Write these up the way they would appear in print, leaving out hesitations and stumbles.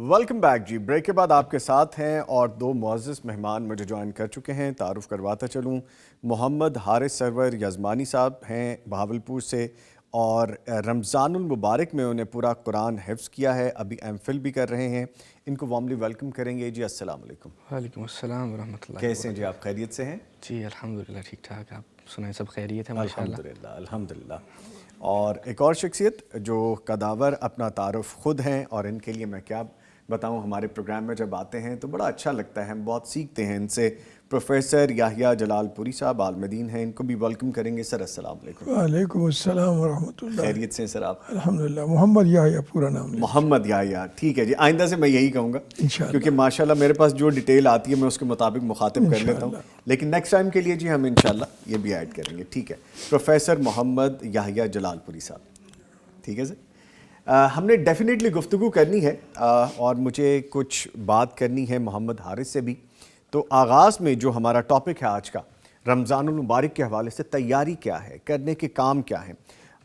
Welcome back جی. Break کے بعد آپ کے ساتھ ہیں اور دو معزز مہمان مجھے جوائن کر چکے ہیں. تعارف کرواتا چلوں, محمد حارث سرور یزمانی صاحب ہیں بہاولپور سے, اور رمضان المبارک میں انہیں پورا قرآن حفظ کیا ہے, ابھی ایم فل بھی کر رہے ہیں. ان کو وارملی ویلکم کریں گے. جی السلام علیکم. وعلیکم السلام ورحمۃ اللہ. کیسے ہیں جی آپ؟ خیریت سے ہیں؟ جی الحمدللہ ٹھیک ٹھاک. آپ سنائیں سب خیریت ہے؟ ماشاءاللہ الحمدللہ. اور ایک اور شخصیت جو قداور اپنا تعارف خود ہیں, اور ان کے لیے میں کیا بتاؤں, ہمارے پروگرام میں جب آتے ہیں تو بڑا اچھا لگتا ہے, ہم بہت سیکھتے ہیں ان سے. پروفیسر یحییٰ جلال پوری صاحب عالمدین ہیں, ان کو بھی ویلکم کریں گے. سر السلام علیکم. وعلیکم السلام ورحمۃ اللہ. خیریت سے ہیں سر آپ؟ الحمدللہ. محمد یحییٰ پورا نام ہے. محمد یحییٰ, ٹھیک ہے جی. آئندہ سے میں یہی کہوں گا انشاءاللہ, کیونکہ ماشاءاللہ میرے پاس جو ڈیٹیل آتی ہے میں اس کے مطابق مخاطب کر لیتا ہوں, لیکن نیکسٹ ٹائم کے لیے جی ہم انشاءاللہ یہ بھی ایڈ کریں گے. ٹھیک ہے, پروفیسر محمد یحییٰ جلال پوری صاحب. ٹھیک ہے سر, ہم نے ڈیفینیٹلی گفتگو کرنی ہے اور مجھے کچھ بات کرنی ہے محمد حارث سے بھی. تو آغاز میں جو ہمارا ٹاپک ہے آج کا, رمضان المبارک کے حوالے سے تیاری کیا ہے, کرنے کے کام کیا ہیں.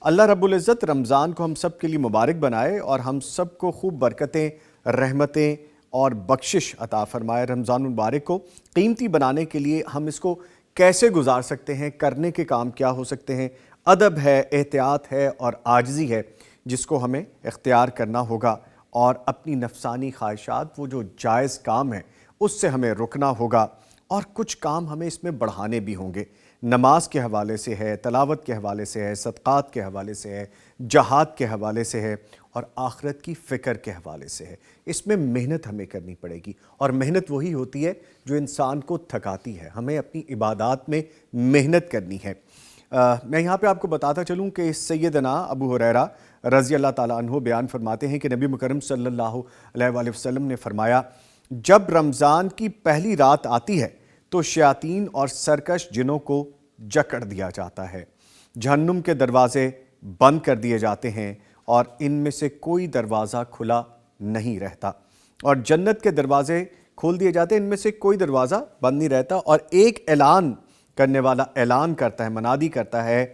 اللہ رب العزت رمضان کو ہم سب کے لیے مبارک بنائے اور ہم سب کو خوب برکتیں, رحمتیں اور بخشش عطا فرمائے. رمضان المبارک کو قیمتی بنانے کے لیے ہم اس کو کیسے گزار سکتے ہیں, کرنے کے کام کیا ہو سکتے ہیں. ادب ہے, احتیاط ہے اور عاجزی ہے جس کو ہمیں اختیار کرنا ہوگا, اور اپنی نفسانی خواہشات, وہ جو جائز کام ہے اس سے ہمیں رکنا ہوگا, اور کچھ کام ہمیں اس میں بڑھانے بھی ہوں گے. نماز کے حوالے سے ہے, تلاوت کے حوالے سے ہے, صدقات کے حوالے سے ہے, جہاد کے حوالے سے ہے, اور آخرت کی فکر کے حوالے سے ہے. اس میں محنت ہمیں کرنی پڑے گی, اور محنت وہی ہوتی ہے جو انسان کو تھکاتی ہے. ہمیں اپنی عبادات میں محنت کرنی ہے. میں یہاں پہ آپ کو بتاتا چلوں کہ سیدنا ابو ہریرہ رضی اللہ تعالیٰ عنہ بیان فرماتے ہیں کہ نبی مکرم صلی اللہ علیہ وآلہ وسلم نے فرمایا, جب رمضان کی پہلی رات آتی ہے تو شیاطین اور سرکش جنوں کو جکڑ دیا جاتا ہے, جہنم کے دروازے بند کر دیے جاتے ہیں اور ان میں سے کوئی دروازہ کھلا نہیں رہتا, اور جنت کے دروازے کھول دیے جاتے ہیں, ان میں سے کوئی دروازہ بند نہیں رہتا. اور ایک اعلان کرنے والا اعلان کرتا ہے, منادی کرتا ہے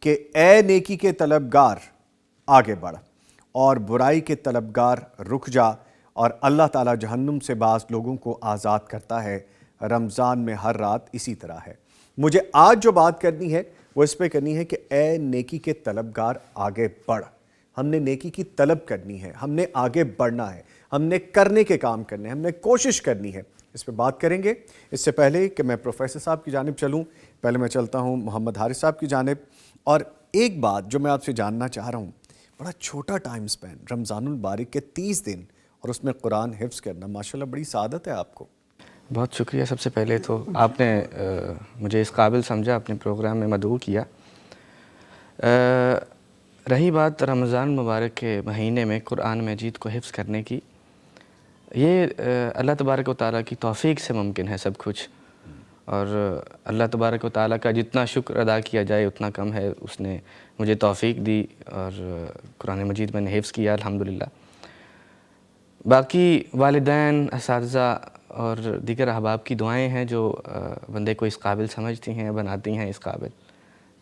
کہ اے نیکی کے طلبگار آگے بڑھ, اور برائی کے طلبگار رک جا. اور اللہ تعالیٰ جہنم سے بعض لوگوں کو آزاد کرتا ہے. رمضان میں ہر رات اسی طرح ہے. مجھے آج جو بات کرنی ہے وہ اس پہ کرنی ہے کہ اے نیکی کے طلبگار آگے بڑھ. ہم نے نیکی کی طلب کرنی ہے, ہم نے آگے بڑھنا ہے, ہم نے کرنے کے کام کرنے ہیں, ہم نے کوشش کرنی ہے. اس پہ بات کریں گے. اس سے پہلے کہ میں پروفیسر صاحب کی جانب چلوں, پہلے میں چلتا ہوں محمد حارث صاحب کی جانب. اور ایک بات جو میں آپ سے جاننا چاہ رہا ہوں, بڑا چھوٹا ٹائم سپین, رمضان المبارک کے 30 دن اور اس میں قرآن حفظ کرنا, ماشاءاللہ بڑی سعادت ہے آپ کو. بہت شکریہ. سب سے پہلے تو آپ نے مجھے اس قابل سمجھا, اپنے پروگرام میں مدعو کیا. رہی بات رمضان مبارک کے مہینے میں قرآن مجید کو حفظ کرنے کی, یہ اللہ تبارک و تعالیٰ کی توفیق سے ممکن ہے سب کچھ, اور اللہ تبارک و تعالیٰ کا جتنا شکر ادا کیا جائے اتنا کم ہے. اس نے مجھے توفیق دی اور قرآن مجید میں نے حفظ کیا الحمدللہ. باقی والدین, اساتذہ اور دیگر احباب کی دعائیں ہیں جو بندے کو اس قابل سمجھتی ہیں, بناتی ہیں اس قابل.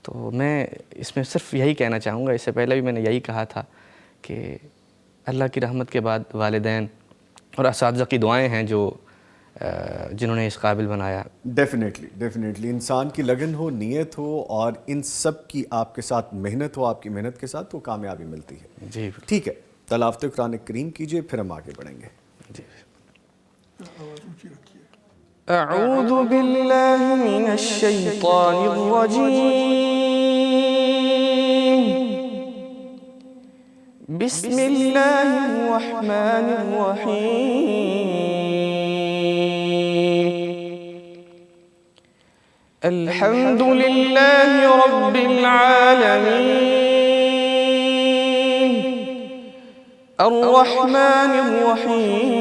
تو میں اس میں صرف یہی کہنا چاہوں گا, اس سے پہلے بھی میں نے یہی کہا تھا کہ اللہ کی رحمت کے بعد والدین اور اساتذہ کی دعائیں ہیں جو جنہوں نے اس قابل بنایا. ڈیفینیٹلی انسان کی لگن ہو, نیت ہو, اور ان سب کی آپ کے ساتھ محنت ہو, آپ کی محنت کے ساتھ وہ کامیابی ملتی ہے. جی ٹھیک ہے, تلاوت قرآن کریم کیجئے, پھر ہم آگے بڑھیں گے. جی. اعوذ باللہ من الشیطان الرجیم, بسم اللہ الرحمن الرحیم, الحمد للہ رب العالمین, الرحمن الرحیم,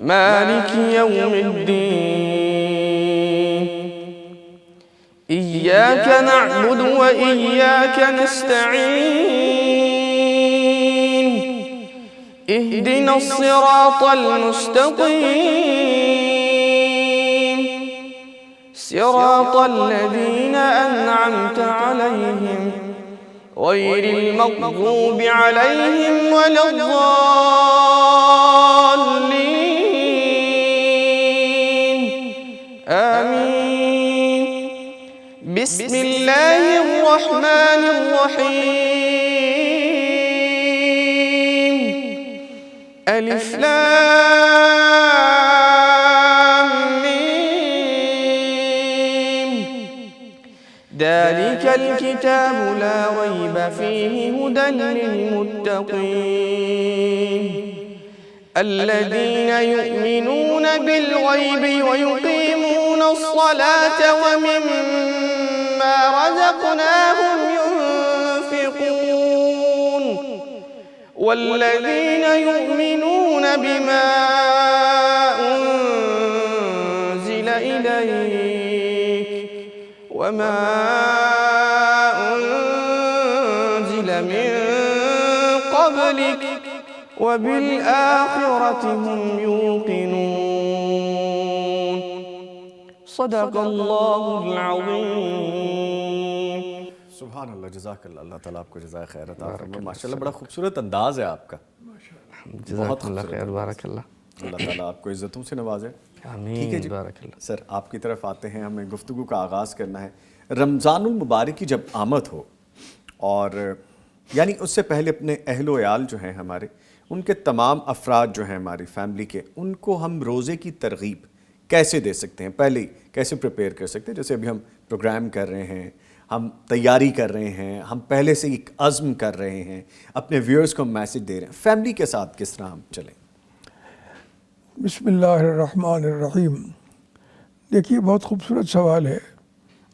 مالك يوم الدين إياك نعبد وإياك نستعين اهدنا الصراط المستقيم صراط الذين أنعمت عليهم غير المغضوب عليهم ولا الضالين آمين بسم الله الرحمن الرحيم ألف لام ميم ذلك الكتاب لا ريب فيه هدى للمتقين الذين يؤمنون بالغيب ويقيمون الصلاة ومما رزقناهم ينفقون والذين يؤمنون بما أنزل إليك وما أنزل من قبلك وبالآخرة هم يوقنون صدق الله العظيم سبحان اللہ، جزاک اللہ، اللہ تعالیٰ آپ کو جزائے خیر عطا فرمائے۔ ماشاءاللہ بڑا خوبصورت انداز ہے آپ کا، جزاک اللہ خیر، بارک اللہ۔ اللہ تعالیٰ آپ کو عزتوں سے نوازے۔ آمین، ٹھیک ہے جی، بارک اللہ۔ سر آپ کی طرف آتے ہیں، ہمیں گفتگو کا آغاز کرنا ہے۔ رمضان المبارک کی جب آمد ہو اور یعنی اس سے پہلے اپنے اہل و عیال جو ہیں ہمارے، ان کے تمام افراد جو ہیں ہماری فیملی کے، ان کو ہم روزے کی ترغیب کیسے دے سکتے ہیں؟ پہلے ہی کیسے پریپیئر کر سکتے ہیں؟ جیسے ابھی ہم پروگرام کر رہے ہیں، ہم تیاری کر رہے ہیں، ہم پہلے سے ایک عزم کر رہے ہیں، اپنے ویورز کو میسج دے رہے ہیں، فیملی کے ساتھ کس طرح ہم چلیں؟ بسم اللہ الرحمن الرحیم۔ دیکھیے، بہت خوبصورت سوال ہے،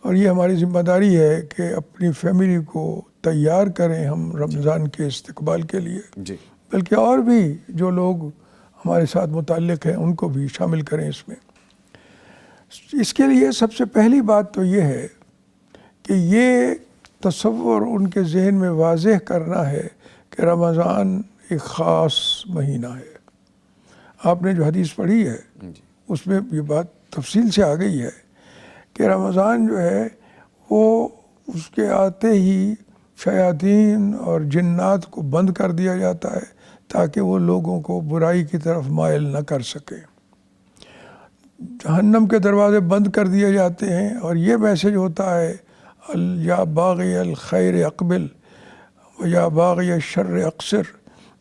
اور یہ ہماری ذمہ داری ہے کہ اپنی فیملی کو تیار کریں ہم رمضان کے استقبال کے لیے، جی، بلکہ اور بھی جو لوگ ہمارے ساتھ متعلق ہیں ان کو بھی شامل کریں اس میں۔ اس کے لیے سب سے پہلی بات تو یہ ہے کہ یہ تصور ان کے ذہن میں واضح کرنا ہے کہ رمضان ایک خاص مہینہ ہے۔ آپ نے جو حدیث پڑھی ہے اس میں یہ بات تفصیل سے آ گئی ہے کہ رمضان جو ہے وہ اس کے آتے ہی شیاطین اور جنات کو بند کر دیا جاتا ہے تاکہ وہ لوگوں کو برائی کی طرف مائل نہ کر سکیں۔ جہنم کے دروازے بند کر دیے جاتے ہیں، اور یہ میسج ہوتا ہے یا باغی الخیر اقبل و یا باغی الشر اقصر۔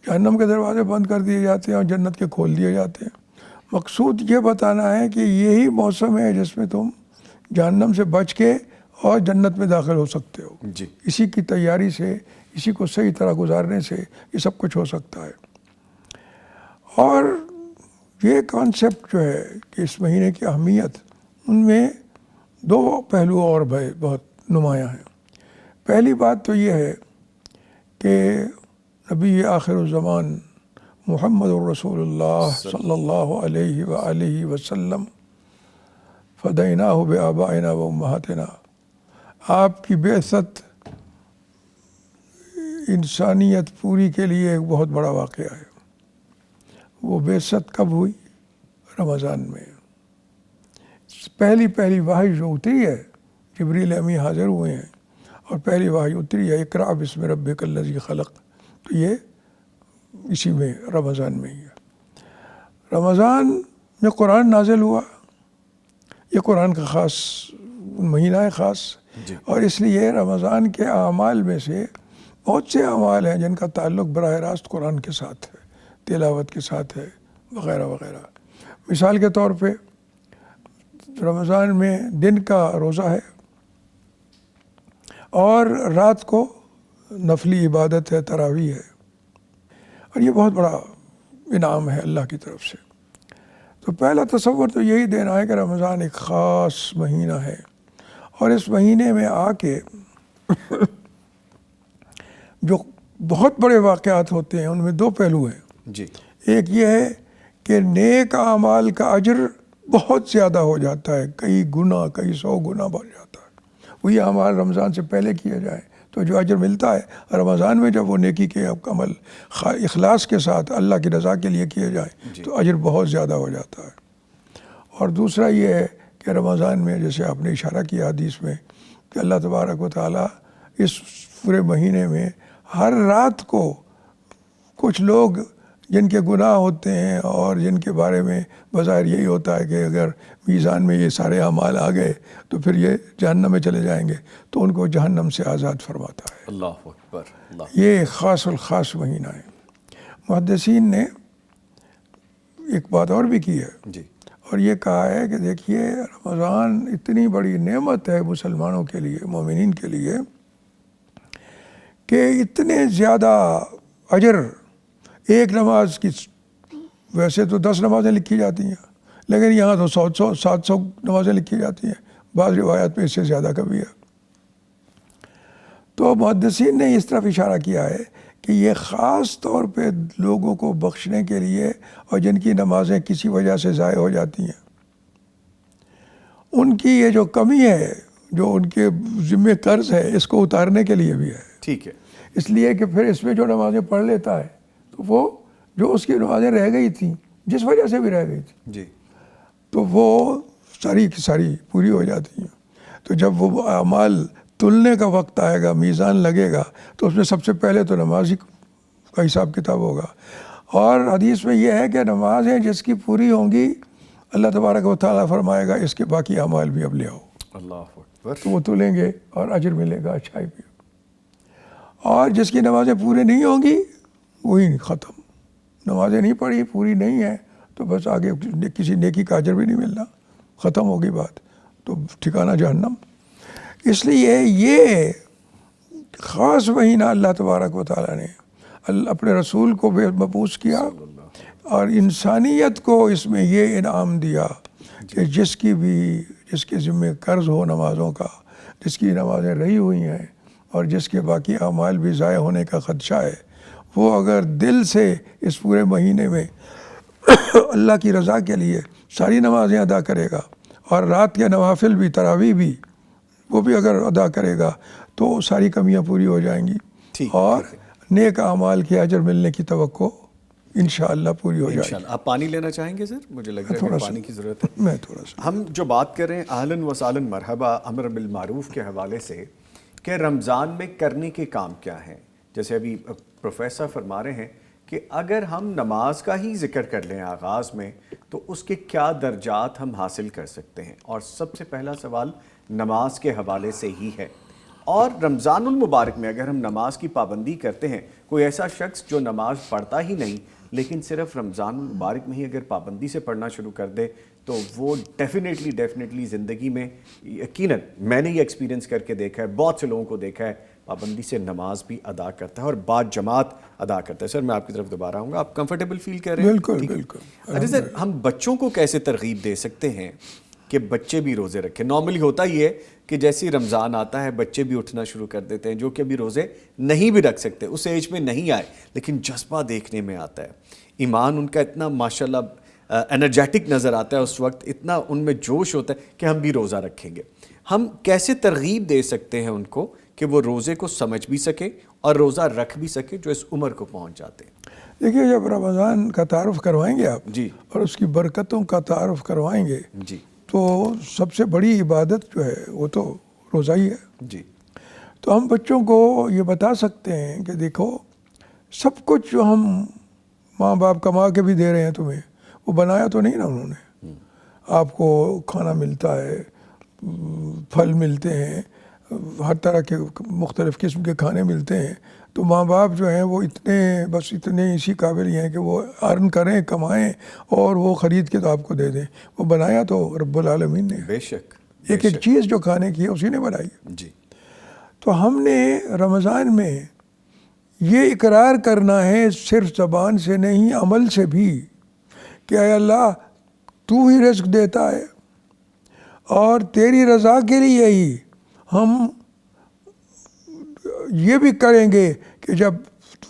جہنم کے دروازے بند کر دیے جاتے ہیں اور جنت کے کھول دیے جاتے ہیں۔ مقصود یہ بتانا ہے کہ یہی موسم ہے جس میں تم جہنم سے بچ کے اور جنت میں داخل ہو سکتے ہو۔ جی، اسی کی تیاری سے، اسی کو صحیح طرح گزارنے سے یہ سب کچھ ہو سکتا ہے۔ اور یہ کانسیپٹ جو ہے کہ اس مہینے کی اہمیت، ان میں دو پہلو اور بہت نمایاں ہیں۔ پہلی بات تو یہ ہے کہ نبی آخر الزمان محمد الرسول اللہ صلی اللہ علیہ وآلہ وسلم فدیناہ بآبائنا و امہاتنا، آپ کی بعثت انسانیت پوری کے لیے ایک بہت بڑا واقعہ ہے۔ وہ بعثت کب ہوئی؟ رمضان میں۔ پہلی وحی جو اتری ہے، جبریل امی حاضر ہوئے ہیں اور پہلی وحی اتری ہے اقرأ بسم ربک الذی خلق، تو یہ اسی میں رمضان میں ہی ہے۔ رمضان میں قرآن نازل ہوا، یہ قرآن کا خاص مہینہ ہے خاص، اور اس لیے رمضان کے اعمال میں سے بہت سے اعمال ہیں جن کا تعلق براہ راست قرآن کے ساتھ ہے، تلاوت کے ساتھ ہے، وغیرہ وغیرہ۔ مثال کے طور پہ رمضان میں دن کا روزہ ہے اور رات کو نفلی عبادت ہے، تراویح ہے، اور یہ بہت بڑا انعام ہے اللہ کی طرف سے۔ تو پہلا تصور تو یہی دینا ہے کہ رمضان ایک خاص مہینہ ہے، اور اس مہینے میں آ کے جو بہت بڑے واقعات ہوتے ہیں ان میں دو پہلو ہیں۔ جی، ایک یہ ہے کہ نیک اعمال کا اجر بہت زیادہ ہو جاتا ہے، کئی گنا، کئی 100 گنا بڑھ جاتا ہے۔ وہی اعمال رمضان سے پہلے کیے جائیں تو جو اجر ملتا ہے رمضان میں، جب وہ نیکی کے عمل اخلاص کے ساتھ اللہ کی رضا کے لیے کیے جائیں تو اجر بہت زیادہ ہو جاتا ہے۔ اور دوسرا یہ ہے کہ رمضان میں جیسے آپ نے اشارہ کیا حدیث میں کہ اللہ تبارک و تعالیٰ اس پورے مہینے میں ہر رات کو کچھ لوگ جن کے گناہ ہوتے ہیں اور جن کے بارے میں بظاہر یہی ہوتا ہے کہ اگر میزان میں یہ سارے اعمال آ گئے تو پھر یہ جہنم میں چلے جائیں گے، تو ان کو جہنم سے آزاد فرماتا ہے۔ اللہ اکبر، اللہ۔ یہ ایک خاص الخاص مہینہ ہے۔ محدثین نے ایک بات اور بھی کی ہے جی اور یہ کہا ہے کہ دیکھیے رمضان اتنی بڑی نعمت ہے مسلمانوں کے لیے، مومنین کے لیے، کہ اتنے زیادہ اجر ایک نماز کی، ویسے تو 10 نمازیں لکھی جاتی ہیں لیکن یہاں تو 700 نمازیں لکھی جاتی ہیں، بعض روایات میں اس سے زیادہ کبھی ہے۔ تو محدثین نے اس طرف اشارہ کیا ہے کہ یہ خاص طور پہ لوگوں کو بخشنے کے لیے، اور جن کی نمازیں کسی وجہ سے ضائع ہو جاتی ہیں، ان کی یہ جو کمی ہے، جو ان کے ذمہ قرض ہے، اس کو اتارنے کے لیے بھی ہے۔ ٹھیک ہے، اس لیے کہ پھر اس میں جو نمازیں پڑھ لیتا ہے تو وہ جو اس کی نمازیں رہ گئی تھیں، جس وجہ سے بھی رہ گئی تھی، جی تو وہ ساری کی ساری پوری ہو جاتی ہیں۔ تو جب وہ اعمال تلنے کا وقت آئے گا، میزان لگے گا، تو اس میں سب سے پہلے تو نمازی کا حساب کتاب ہوگا۔ اور حدیث میں یہ ہے کہ نمازیں جس کی پوری ہوں گی، اللہ تبارک و تعالیٰ فرمائے گا اس کے باقی اعمال بھی اب لے آؤ، اللہ اکبر، تو وہ تلیں گے اور اجر ملے گا، اچھائی بھی۔ اور جس کی نمازیں پوری نہیں ہوں گی، وہی ختم، نمازیں نہیں پڑھی، پوری نہیں ہے، تو بس آگے کسی نیکی کا اجر بھی نہیں ملنا، ختم ہوگی بات، تو ٹھکانہ جہنم۔ اس لیے یہ خاص مہینہ اللہ تبارک و تعالیٰ نے اپنے رسول کو بے مبعوث کیا اور انسانیت کو اس میں یہ انعام دیا کہ جس کے ذمہ قرض ہو نمازوں کا، جس کی نمازیں رہی ہوئی ہیں اور جس کے باقی اعمال بھی ضائع ہونے کا خدشہ ہے، وہ اگر دل سے اس پورے مہینے میں اللہ کی رضا کے لیے ساری نمازیں ادا کرے گا اور رات کے نوافل بھی، تراویح بھی، وہ بھی اگر ادا کرے گا تو ساری کمیاں پوری ہو جائیں گی ٹھیک، اور نیک اعمال کے اجر ملنے کی توقع انشاءاللہ پوری ہو جائے گی۔ انشاءاللہ۔ آپ پانی لینا چاہیں گے سر؟ مجھے لگ رہا ہے کہ پانی کی ضرورت ہے۔ میں تھوڑا سا ہم جو بات کر رہے ہیں اہلاً و سہلاً مرحبا امر بالمعروف کے حوالے سے کہ رمضان میں کرنے کے کام کیا ہیں، جیسے ابھی پروفیسر فرما رہے ہیں کہ اگر ہم نماز کا ہی ذکر کر لیں آغاز میں تو اس کے کیا درجات ہم حاصل کر سکتے ہیں، اور سب سے پہلا سوال نماز کے حوالے سے ہی ہے۔ اور رمضان المبارک میں اگر ہم نماز کی پابندی کرتے ہیں، کوئی ایسا شخص جو نماز پڑھتا ہی نہیں لیکن صرف رمضان المبارک میں ہی اگر پابندی سے پڑھنا شروع کر دے تو وہ ڈیفینیٹلی زندگی میں، یقیناً میں نے یہ ایکسپیرینس کر کے دیکھا ہے، بہت سے لوگوں کو دیکھا ہے، پابندی سے نماز بھی ادا کرتا ہے اور بعد جماعت ادا کرتا ہے۔ سر میں آپ کی طرف دوبارہ آؤں گا، آپ کمفرٹیبل فیل کر رہے ہیں؟ بالکل بالکل۔ اچھا سر، ہم بچوں کو کیسے ترغیب دے سکتے ہیں کہ بچے بھی روزے رکھیں؟ نارملی ہوتا یہ ہے کہ جیسے ہی رمضان آتا ہے بچے بھی اٹھنا شروع کر دیتے ہیں، جو کہ ابھی روزے نہیں بھی رکھ سکتے، اس ایج میں نہیں آئے، لیکن جذبہ دیکھنے میں آتا ہے، ایمان ان کا اتنا ماشاءاللہ انرجیٹک نظر آتا ہے، اس وقت اتنا ان میں جوش ہوتا ہے کہ ہم بھی روزہ رکھیں گے۔ ہم کیسے ترغیب دے سکتے ہیں ان کو کہ وہ روزے کو سمجھ بھی سکے اور روزہ رکھ بھی سکے جو اس عمر کو پہنچ جاتے ہیں؟ دیکھیے، جب رمضان کا تعارف کروائیں گے آپ جی اور اس کی برکتوں کا تعارف کروائیں گے جی تو سب سے بڑی عبادت جو ہے وہ تو روزہ ہی ہے۔ جی تو ہم بچوں کو یہ بتا سکتے ہیں کہ دیکھو، سب کچھ جو ہم ماں باپ کما کے بھی دے رہے ہیں تمہیں، وہ بنایا تو نہیں نا انہوں نے۔ آپ کو کھانا ملتا ہے، پھل ملتے ہیں، ہر طرح کے مختلف قسم کے کھانے ملتے ہیں، تو ماں باپ جو ہیں وہ اتنے اسی قابل ہی ہیں کہ وہ ارن کریں، کمائیں اور وہ خرید کے تو آپ کو دے دیں۔ وہ بنایا تو رب العالمین نے، بے شک، ایک ایک چیز جو کھانے کی ہے اسی نے بنائی ہے۔ جی تو ہم نے رمضان میں یہ اقرار کرنا ہے، صرف زبان سے نہیں عمل سے بھی، کہ اے اللہ تو ہی رزق دیتا ہے اور تیری رضا کے لیے ہی ہم یہ بھی کریں گے کہ جب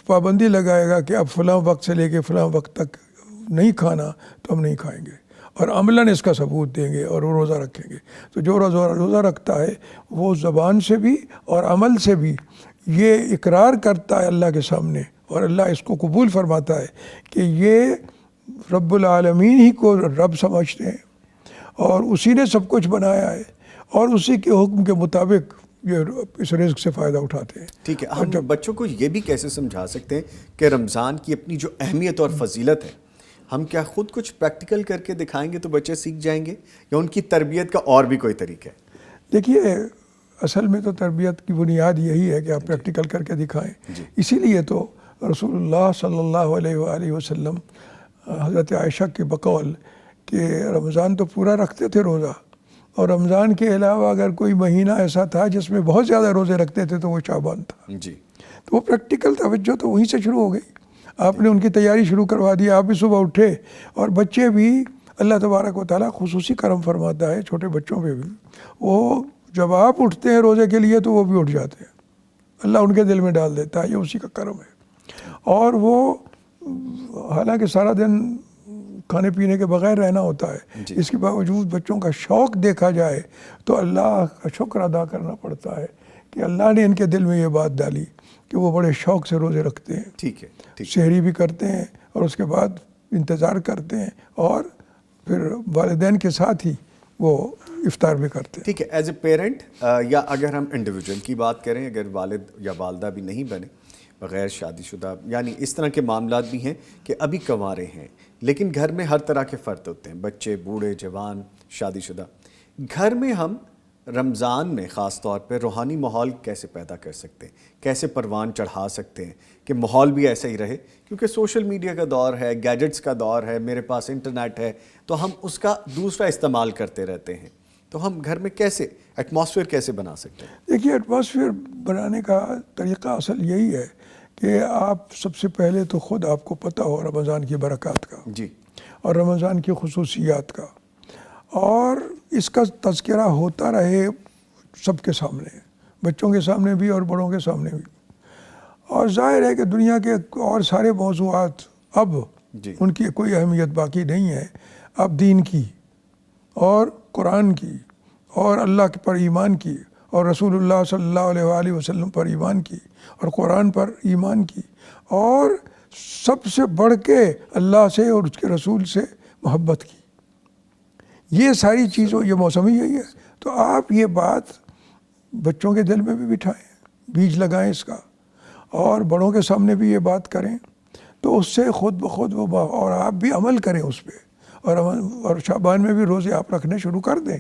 پابندی لگائے گا کہ اب فلاں وقت سے لے کے فلاں وقت تک نہیں کھانا تو ہم نہیں کھائیں گے، اور عملاً اس کا ثبوت دیں گے اور وہ روزہ رکھیں گے۔ تو جو روزہ رکھتا ہے وہ زبان سے بھی اور عمل سے بھی یہ اقرار کرتا ہے اللہ کے سامنے، اور اللہ اس کو قبول فرماتا ہے کہ یہ رب العالمین ہی کو رب سمجھتے ہیں، اور اسی نے سب کچھ بنایا ہے، اور اسی کے حکم کے مطابق یہ اس رزق سے فائدہ اٹھاتے ہیں۔ ٹھیک ہے، ہم بچوں کو یہ بھی کیسے سمجھا سکتے ہیں کہ رمضان کی اپنی جو اہمیت اور فضیلت ہے، ہم کیا خود کچھ پریکٹیکل کر کے دکھائیں گے تو بچے سیکھ جائیں گے، یا ان کی تربیت کا اور بھی کوئی طریقہ ہے؟ دیکھیے، اصل میں تو تربیت کی بنیاد یہی ہے کہ آپ پریکٹیکل کر کے دکھائیں۔ اسی لیے تو رسول اللہ صلی اللہ علیہ وآلہ وسلم حضرت عائشہ کے بقول کہ رمضان تو پورا رکھتے تھے روزہ، اور رمضان کے علاوہ اگر کوئی مہینہ ایسا تھا جس میں بہت زیادہ روزے رکھتے تھے تو وہ شعبان تھا۔ جی، تو وہ پریکٹیکل توجہ تو وہیں سے شروع ہو گئی، آپ نے ان کی تیاری شروع کروا دی، آپ بھی صبح اٹھے، اور بچے بھی اللہ تبارک و تعالیٰ خصوصی کرم فرماتا ہے چھوٹے بچوں پہ بھی، وہ جب آپ اٹھتے ہیں روزے کے لیے تو وہ بھی اٹھ جاتے ہیں، اللہ ان کے دل میں ڈال دیتا ہے، یہ اسی کا کرم ہے۔ اور وہ حالانکہ سارا دن کھانے پینے کے بغیر رہنا ہوتا ہے، اس کے باوجود بچوں کا شوق دیکھا جائے تو اللہ کا شکر ادا کرنا پڑتا ہے کہ اللہ نے ان کے دل میں یہ بات ڈالی کہ وہ بڑے شوق سے روزے رکھتے ہیں، ٹھیک ہے، سحری بھی کرتے ہیں، اور اس کے بعد انتظار کرتے ہیں، اور پھر والدین کے ساتھ ہی وہ افطار بھی کرتے ہیں۔ ٹھیک ہے، ایز اے پیرنٹ، یا اگر ہم انڈیویجول کی بات کریں، اگر والد یا والدہ بھی نہیں بنے، بغیر شادی شدہ، یعنی اس طرح کے معاملات بھی ہیں کہ ابھی کنوارے ہیں، لیکن گھر میں ہر طرح کے فرد ہوتے ہیں، بچے، بوڑھے، جوان، شادی شدہ، گھر میں ہم رمضان میں خاص طور پہ روحانی ماحول کیسے پیدا کر سکتے ہیں، کیسے پروان چڑھا سکتے ہیں کہ ماحول بھی ایسا ہی رہے؟ کیونکہ سوشل میڈیا کا دور ہے، گیجٹس کا دور ہے، میرے پاس انٹرنیٹ ہے، تو ہم اس کا دوسرا استعمال کرتے رہتے ہیں، تو ہم گھر میں کیسے ایٹماسفیئر کیسے بنا سکتے ہیں؟ دیکھیے، ایٹماسفیئر بنانے کا طریقہ اصل یہی ہے کہ آپ سب سے پہلے تو خود آپ کو پتہ ہو رمضان کی برکات کا، جی، اور رمضان کی خصوصیات کا، اور اس کا تذکرہ ہوتا رہے سب کے سامنے، بچوں کے سامنے بھی اور بڑوں کے سامنے بھی۔ اور ظاہر ہے کہ دنیا کے اور سارے موضوعات اب جی، ان کی کوئی اہمیت باقی نہیں ہے، اب دین کی اور قرآن کی اور اللہ پر ایمان کی اور رسول اللہ صلی اللہ علیہ وآلہ وسلم پر ایمان کی اور قرآن پر ایمان کی، اور سب سے بڑھ کے اللہ سے اور اس کے رسول سے محبت کی، یہ ساری چیزوں، یہ موسم ہی یہی ہے۔ تو آپ یہ بات بچوں کے دل میں بھی بٹھائیں، بیج لگائیں اس کا، اور بڑوں کے سامنے بھی یہ بات کریں، تو اس سے خود بخود وہ اور آپ بھی عمل کریں اس پہ، اور شعبان میں بھی روزے آپ رکھنے شروع کر دیں،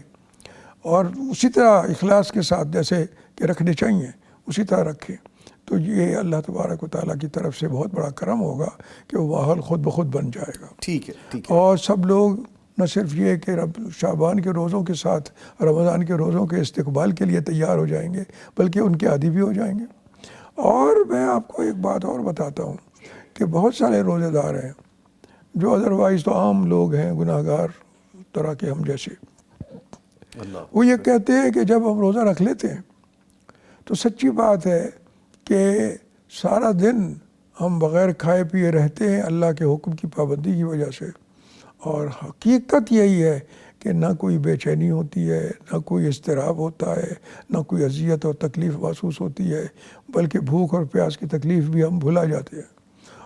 اور اسی طرح اخلاص کے ساتھ جیسے کہ رکھنے چاہیے اسی طرح رکھیں، تو یہ اللہ تبارک و تعالیٰ کی طرف سے بہت بڑا کرم ہوگا کہ وہ ماحول خود بخود بن جائے گا۔ ٹھیک ہے، ٹھیک ہے، اور سب لوگ نہ صرف یہ کہ شعبان کے روزوں کے ساتھ رمضان کے روزوں کے استقبال کے لیے تیار ہو جائیں گے، بلکہ ان کے عادی بھی ہو جائیں گے۔ اور میں آپ کو ایک بات اور بتاتا ہوں کہ بہت سارے روزے دار ہیں جو ادروائز تو عام لوگ ہیں، گناہ گار طرح کے ہم جیسے، اللہ، وہ یہ کہتے ہیں کہ جب ہم روزہ رکھ لیتے ہیں تو سچی بات ہے کہ سارا دن ہم بغیر کھائے پیے رہتے ہیں اللہ کے حکم کی پابندی کی وجہ سے، اور حقیقت یہی ہے کہ نہ کوئی بے چینی ہوتی ہے، نہ کوئی اضطراب ہوتا ہے، نہ کوئی اذیت اور تکلیف محسوس ہوتی ہے، بلکہ بھوک اور پیاس کی تکلیف بھی ہم بھلا جاتے ہیں۔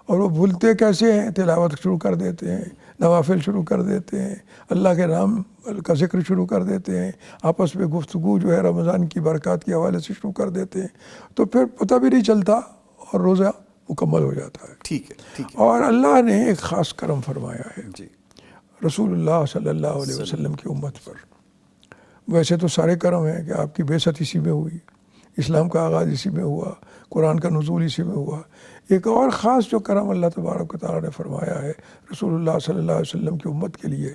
اور وہ بھولتے کیسے ہیں؟ تلاوت شروع کر دیتے ہیں، نوافل شروع کر دیتے ہیں، اللہ کے نام کا ذکر شروع کر دیتے ہیں، آپس میں گفتگو جو ہے رمضان کی برکات کے حوالے سے شروع کر دیتے ہیں، تو پھر پتہ بھی نہیں چلتا اور روزہ مکمل ہو جاتا ہے۔ ٹھیک ہے، ٹھیک ہے، اور اللہ نے ایک خاص کرم فرمایا ہے جی، رسول اللہ صلی اللہ علیہ وسلم کی امت پر۔ ویسے تو سارے کرم ہیں کہ آپ کی بعثت اسی میں ہوئی، اسلام کا آغاز اسی میں ہوا، قرآن کا نزول اسی میں ہوا۔ ایک اور خاص جو کرم اللہ تبارک و تعالیٰ نے فرمایا ہے رسول اللہ صلی اللہ علیہ وسلم کی امت کے لیے،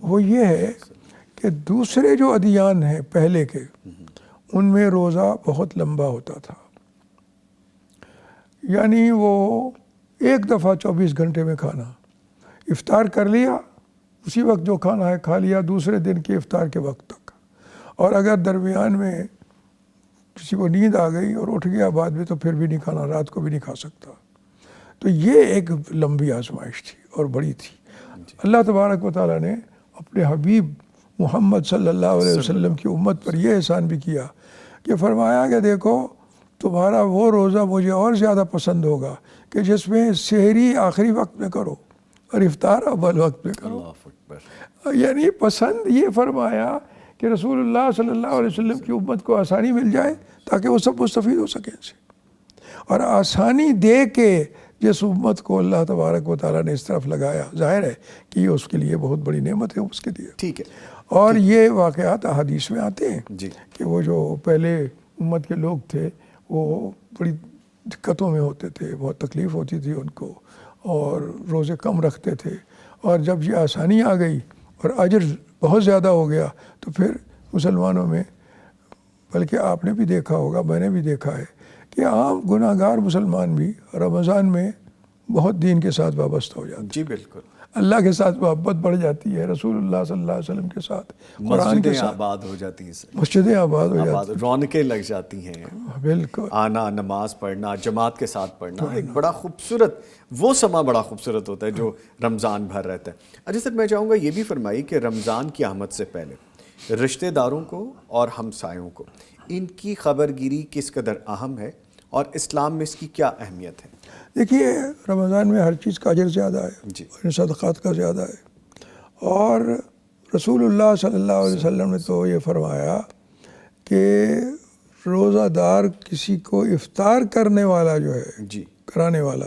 وہ یہ ہے کہ دوسرے جو ادیان ہیں پہلے کے، ان میں روزہ بہت لمبا ہوتا تھا، یعنی وہ ایک دفعہ 24 گھنٹے میں کھانا، افطار کر لیا، اسی وقت جو کھانا ہے کھا لیا دوسرے دن کے افطار کے وقت تک، اور اگر درمیان میں کسی کو نیند آ گئی اور اٹھ گیا بعد میں تو پھر بھی نہیں کھانا، رات کو بھی نہیں کھا سکتا۔ تو یہ ایک لمبی آزمائش تھی اور بڑی تھی۔ اللہ تبارک و تعالیٰ نے اپنے حبیب محمد صلی اللہ علیہ وسلم کی امت پر یہ احسان بھی کیا کہ فرمایا کہ دیکھو تمہارا وہ روزہ مجھے اور زیادہ پسند ہوگا کہ جس میں سحری آخری وقت میں کرو اور افطار اول وقت میں کرو. اللہ اکبر. یعنی پسند یہ فرمایا کہ رسول اللہ صلی اللہ علیہ وسلم کی امت کو آسانی مل جائے تاکہ وہ سب مستفید ہو سکیں ان سے. اور آسانی دے کے جس امت کو اللہ تبارک و تعالیٰ نے اس طرف لگایا، ظاہر ہے کہ یہ اس کے لیے بہت بڑی نعمت ہے اس کے لیے. ٹھیک ہے. اور یہ واقعات احادیث میں آتے ہیں جی. کہ وہ جو پہلے امت کے لوگ تھے وہ بڑی دقتوں میں ہوتے تھے، بہت تکلیف ہوتی تھی ان کو، اور روزے کم رکھتے تھے. اور جب یہ آسانی آ گئی اور اجر بہت زیادہ ہو گیا تو پھر مسلمانوں میں، بلکہ آپ نے بھی دیکھا ہوگا، میں نے بھی دیکھا ہے کہ عام گناہ گار مسلمان بھی رمضان میں بہت دین کے ساتھ وابستہ ہو جاتے ہیں. جی بالکل. اللہ کے ساتھ محبت بڑھ جاتی ہے، رسول اللہ صلی اللہ علیہ وسلم کے ساتھ، قرآن کے مسجدیں ساتھ، آباد ہو جاتی ہیں، مسجدیں آباد ہو جاتی رونقیں لگ جاتی ہیں. ہیں. بالکل. آنا، نماز پڑھنا، جماعت کے ساتھ پڑھنا، ایک بڑا خوبصورت وہ سما بڑا خوبصورت ہوتا ہے جو رمضان بھر رہتا ہے. اچھا سر، میں چاہوں گا یہ بھی فرمائی کہ رمضان کی آمد سے پہلے رشتہ داروں کو اور ہمسایوں کو ان کی خبر گیری کس قدر اہم ہے اور اسلام میں اس کی کیا اہمیت ہے؟ دیکھیے رمضان میں ہر چیز کا اجر زیادہ ہے، جی. اور صدقات کا زیادہ ہے. اور رسول اللہ صلی اللہ علیہ وسلم نے تو یہ فرمایا کہ روزہ دار کسی کو افطار کرنے والا جو ہے، جی. کرانے والا،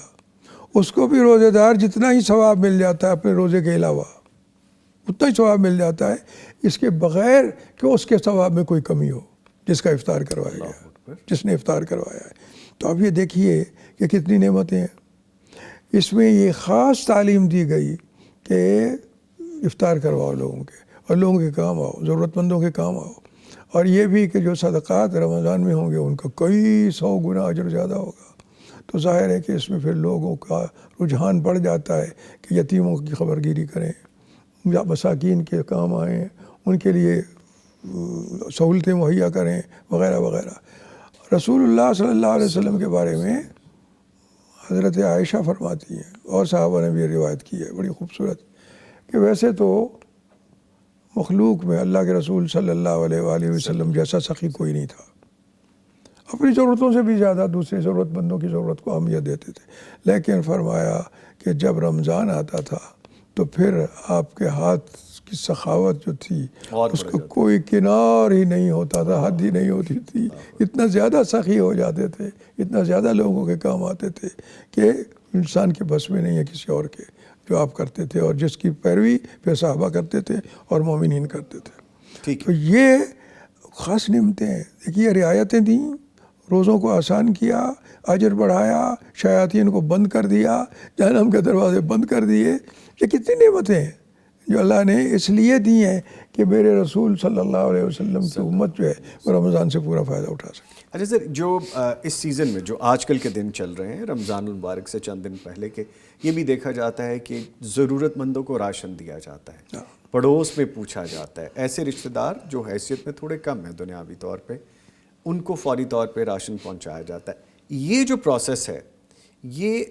اس کو بھی روزے دار جتنا ہی ثواب مل جاتا ہے اپنے روزے کے علاوہ، اتنا ہی ثواب مل جاتا ہے، اس کے بغیر کہ اس کے ثواب میں کوئی کمی ہو جس کا افطار کروایا گیا، جس نے افطار کروایا ہے. تو اب یہ دیکھیے کہ کتنی نعمتیں ہیں. اس میں یہ خاص تعلیم دی گئی کہ افطار کرواؤ لوگوں کے، اور لوگوں کے کام آؤ، ضرورت مندوں کے کام آؤ. اور یہ بھی کہ جو صدقات رمضان میں ہوں گے ان کا کئی 100 گنا اجر زیادہ ہوگا. تو ظاہر ہے کہ اس میں پھر لوگوں کا رجحان بڑھ جاتا ہے کہ یتیموں کی خبر گیری کریں یا مساکین کے کام آئیں، ان کے لیے سہولتیں مہیا کریں وغیرہ وغیرہ. رسول اللہ صلی اللہ علیہ وسلم کے بارے میں حضرت عائشہ فرماتی ہیں، اور صحابہ نے بھی یہ روایت کی ہے بڑی خوبصورت، کہ ویسے تو مخلوق میں اللہ کے رسول صلی اللہ علیہ وآلہ وسلم جیسا سخی کوئی نہیں تھا. اپنی ضرورتوں سے بھی زیادہ دوسرے ضرورت مندوں کی ضرورت کو اہمیت دیتے تھے. لیکن فرمایا کہ جب رمضان آتا تھا تو پھر آپ کے ہاتھ کی سخاوت جو تھی اس کا کوئی کنار ہی نہیں ہوتا تھا، حد ہی نہیں ہوتی تھی. اتنا زیادہ سخی ہو جاتے تھے، اتنا زیادہ لوگوں کے کام آتے تھے کہ انسان کے بس میں نہیں ہے کسی اور کے، جو آپ کرتے تھے اور جس کی پیروی پھر صحابہ کرتے تھے اور مومنین کرتے تھے. ٹھیک. تو یہ خاص نعمتیں ہیں. دیکھیے رعایتیں دیں، روزوں کو آسان کیا، اجر بڑھایا، شیاطین کو بند کر دیا، جہنم کے دروازے بند کر دیے. یہ کتنی نعمتیں ہیں جو اللہ نے اس لیے دی ہیں کہ میرے رسول صلی اللہ علیہ وسلم کی امت جو ہے وہ رمضان سے پورا فائدہ اٹھا سکے. اچھا سر، جو اس سیزن میں جو آج کل کے دن چل رہے ہیں رمضان المبارک سے چند دن پہلے کے، یہ بھی دیکھا جاتا ہے کہ ضرورت مندوں کو راشن دیا جاتا ہے، پڑوس میں پوچھا جاتا ہے. ایسے رشتہ دار جو حیثیت میں تھوڑے کم ہیں دنیاوی طور پہ، ان کو فوری طور پہ راشن پہنچایا جاتا ہے. یہ جو پروسیس ہے یہ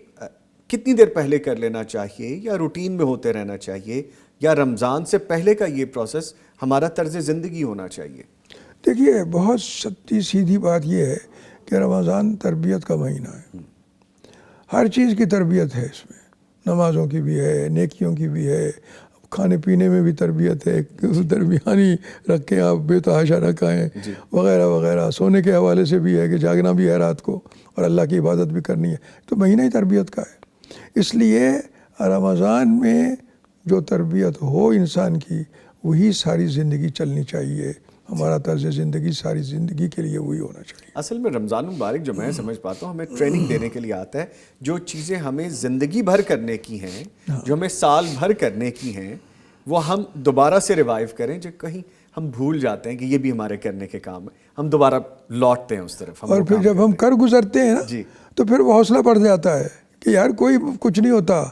کتنی دیر پہلے کر لینا چاہیے، یا روٹین میں ہوتے رہنا چاہیے، یا رمضان سے پہلے کا یہ پروسیس ہمارا طرز زندگی ہونا چاہیے؟ دیکھیے بہت سیدھی بات یہ ہے کہ رمضان تربیت کا مہینہ ہے. ہر چیز کی تربیت ہے اس میں، نمازوں کی بھی ہے، نیکیوں کی بھی ہے، کھانے پینے میں بھی تربیت ہے، درمیانی رکھ کے آپ بے تحاشا نہ کھائیں وغیرہ وغیرہ. سونے کے حوالے سے بھی ہے کہ جاگنا بھی ہے رات کو اور اللہ کی عبادت بھی کرنی ہے. تو مہینہ ہی تربیت کا ہے. اس لیے رمضان میں جو تربیت ہو انسان کی وہی ساری زندگی چلنی چاہیے. ہمارا طرز زندگی ساری زندگی کے لیے وہی ہونا چاہیے. اصل میں رمضان مبارک جو میں سمجھ پاتا ہوں ہمیں ٹریننگ دینے کے لیے آتا ہے. جو چیزیں ہمیں زندگی بھر کرنے کی ہیں، جو ہمیں سال بھر کرنے کی ہیں، وہ ہم دوبارہ سے ریوائیو کریں. جو کہیں ہم بھول جاتے ہیں کہ یہ بھی ہمارے کرنے کے کام ہے، ہم دوبارہ لوٹتے ہیں اس طرف. اور پھر جب ہم کر گزرتے ہیں نا تو پھر وہ حوصلہ بڑھ جاتا ہے کہ یار کوئی کچھ نہیں ہوتا،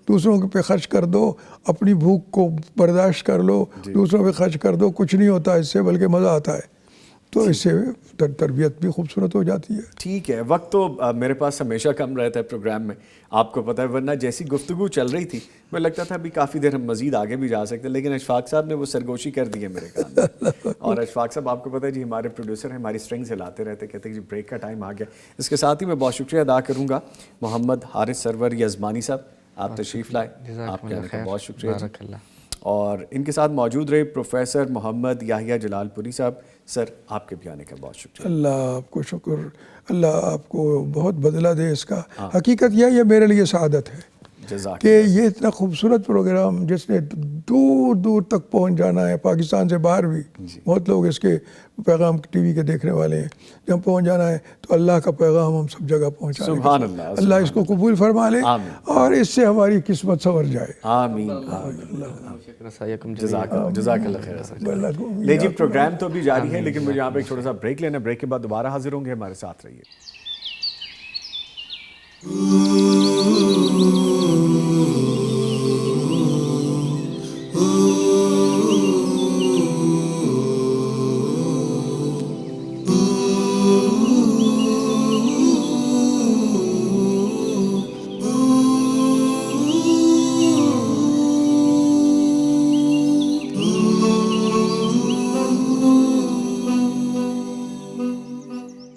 دوسروں پہ خرچ کر دو، اپنی بھوک کو برداشت کر لو، دوسروں پہ خرچ کر دو، کچھ نہیں ہوتا اس سے، بلکہ مزہ آتا ہے. تو اس سے تربیت بھی خوبصورت ہو جاتی ہے. ٹھیک ہے. وقت تو میرے پاس ہمیشہ کم رہتا ہے پروگرام میں، آپ کو پتہ ہے، ورنہ جیسی گفتگو چل رہی تھی میں لگتا تھا ابھی کافی دیر ہم مزید آگے بھی جا سکتے ہیں، لیکن اشفاق صاحب نے وہ سرگوشی کر دی ہے میرے کام میں. اور اشفاق صاحب آپ کو پتہ ہے جی ہمارے پروڈیوسر ہیں، ہماری اسٹرنگز ہلاتے رہتے، کہتے ہیں جی بریک کا ٹائم آ گیا. اس کے ساتھ ہی میں بہت شکریہ ادا کروں گا محمد حارث سرور یزمانی صاحب، آپ تشریف لائے، آپ کے آنے کا بہت شکریہ جی. اور ان کے ساتھ موجود رہے پروفیسر محمد یحییٰ جلال پوری صاحب. سر آپ کے بھی آنے کا بہت شکریہ. اللہ آپ کو شکر، اللہ آپ کو بہت بدلہ دے اس کا. حقیقت یہ میرے لیے سعادت ہے کہ یہ اتنا خوبصورت پروگرام جس نے دور دور تک پہنچ جانا ہے، پاکستان سے باہر بھی بہت لوگ اس کے پیغام ٹی وی کے دیکھنے والے ہیں، جب پہنچ جانا ہے تو اللہ کا پیغام ہم سب جگہ پہنچانے کا. سبحان اللہ. اللہ اس کو قبول فرما لے اور اس سے ہماری قسمت سنور جائے. آمین. جزاک اللہ خیر. لے جی پروگرام تو ابھی جاری ہے، لیکن مجھے یہاں پہ ایک چھوٹا سا بریک لینا. بریک کے بعد دوبارہ حاضر ہوں گے، ہمارے ساتھ رہیے.